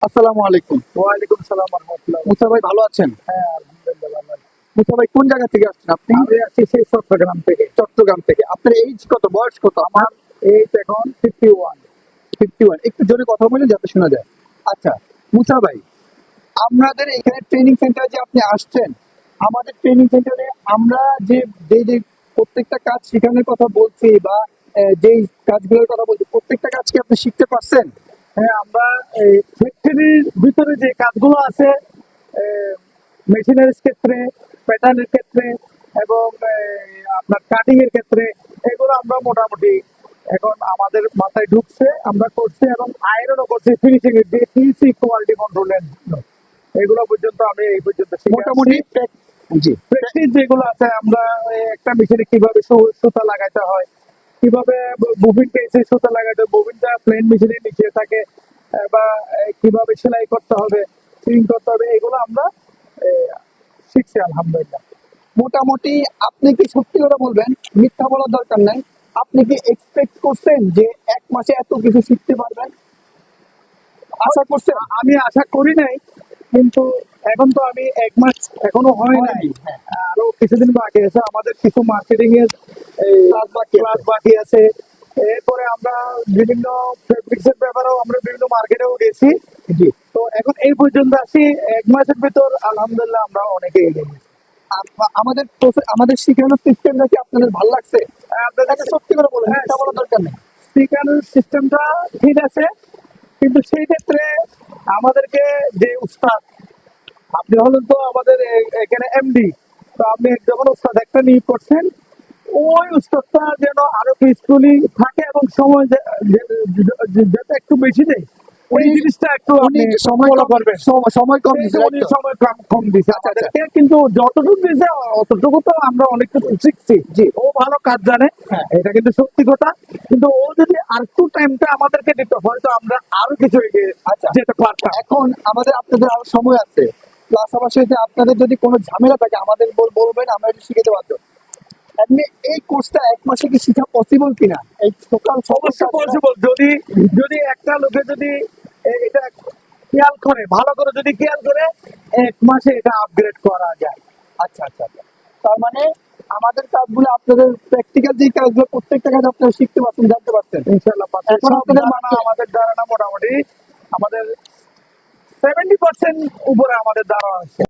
আসসালামু আলাইকুম। ওয়ালাইকুম সালাম রহমতুল্লাহ। মুসা ভাই ভালো আছেন? হ্যাঁ, আলহামদুলিল্লাহ ভালো আছি। মুসা ভাই কোন জায়গা থেকে আসছেন আপনি? আমি আছি সেই চট্টগ্রাম থেকে। চট্টগ্রাম থেকে। আপনার এইজ কত? বয়স কত আপনার? আমার এইজ এখন 51। 51। একটু জোরে কথা বলেন যাতে শোনা যায়। আচ্ছা, মুসা ভাই, আমাদের এখানে ট্রেনিং সেন্টারে যে আপনি আসছেন, আমাদের ট্রেনিং সেন্টারে আমরা যে প্রত্যেকটা কাজ শেখানোর কথা বলছি বা যেই কাজগুলোর কথা বলছি, প্রত্যেকটা কাজ কি আপনি শিখতে পারছেন? হ্যাঁ, আমরা এই ফ্যাক্টরির ভিতরে যে কাজগুলো আছে, মেশিনের ক্ষেত্রে, প্যাটার্নের ক্ষেত্রে এবং আপনার কাটিং এর ক্ষেত্রে, এগুলো আমরা মোটামুটি এখন আমাদের মাথায় ঢুকছে, আমরা করছি এবং আয়রনও করছি ফিনিশিং এর যে পিসি কোয়ালিটি কন্ট্রোলের জন্য। এগুলো পর্যন্ত আমি এই পর্যন্ত শিখে মোটামুটি আসছি। জি। প্র্যাকটিস যেগুলো আছে, আমরা একটা মেশিনে কিভাবে সুতা লাগাইতে হয়, কিভাবে বুবিন পেয়েছে সুতা লাগাইতে হয়, বুবিনটা প্লেন মেশিনের নিচে থাকে, বা কিভাবে সেলাই করতে হবে, ফিটিং করতে হবে, এগুলো আমরা শিখছি আলহামদুলিল্লাহ। মোটামুটি আপনি কি সত্যি করে বলবেন, মিথ্যা বলার দরকার নাই, আপনি কি এক্সপেক্ট করছেন যে ১ মাসে এত কিছু শিখতে পারবেন? আশা করছেন? আমি আশা করি নাই, কিন্তু এখন তো আমি 1 মাস এখনো হয় নাই, হ্যাঁ, আরো কিছুদিন বাকি আছে। আমাদের কিছু মার্কেটিং এর ক্লাস বাকি আছে। এরপরে আমরা বিভিন্ন ফেব্রিক্স এর ব্যাপারেও আমরা বিভিন্ন মার্কেটেও গেছি। জি। তো এখন এই পর্যন্ত আসি, 1 মাসের ভিতর আলহামদুলিল্লাহ আমরা অনেকে এগিয়ে গেছি। আমাদের শিখানোর সিস্টেমটা কি আপনাদের ভালো লাগছে? আপনাদের এটা সত্যি করে বলেন, হ্যাঁ, মিথ্যা বলার দরকার নেই। শেখানোর সিস্টেমটা ঠিক আছে, কিন্তু সেই ক্ষেত্রে আমাদেরকে যে উস্তাদ, আপনি হলেন তো আমাদের এখানে এমডি, তো আপনি যখন উস্তাদ একটা নিয়োগ করছেন, ওই উস্তাদটা যেন আরো পিসফুলি থাকে এবং সময় যাতে একটু বেশি দেয়, ওই উনি জিনিসটা একটু উনি আপনি সময় ফলো কম করবেন। সময় কম সেই দিছে, যে রাইট উনি তো? সময় কম দিছে আচ্ছা, আচ্ছা। আমাদেরকে, কিন্তু যতটুকু দিছে অতটুকু তো আমরা অনেক কিছু শিখছি। জি। ও ভালো কাজ জানে, হ্যাঁ। এটা কিন্তু সত্যি কথা। কিন্তু ও যদি আরেকটু টাইমটা আমাদেরকে দিত, হয়তো আমরা আরো কিছু এগিয়ে আচ্ছা, যেতে পারতাম। এখন আপনাদের আরো সময় আছে। প্লাস আমার সাথে আপনাদের যদি কোনো ঝামেলা থাকে আমাদের বলবেন, আমরা এটা শিখাতে পারবো। এমনি এই কোর্সটা ১ মাসে কি শিখা পসিবল কিনা? এই সকাল সকল অবশ্যই কাজটা পসিবল, যদি যদি একটা লোকে যদি এটা খেয়াল করে, ভালো করে যদি খেয়াল করে, 1 মাসে এটা আপগ্রেড করা যায়। আচ্ছা, আচ্ছা, আচ্ছা। তার মানে আমাদের কাজগুলো আপনাদের প্র্যাকটিক্যাল যে কাজগুলো প্রত্যেকটা কাজ আপনারা শিখতে পারছেন, জানতে পারছেন। ইনশাআল্লাহ পাচ্ছি। এখন সব আপনাদের ধারণা, আমাদের ধারণা মোটামুটি আমাদের 70% উপরে আমাদের ধারণা আছে।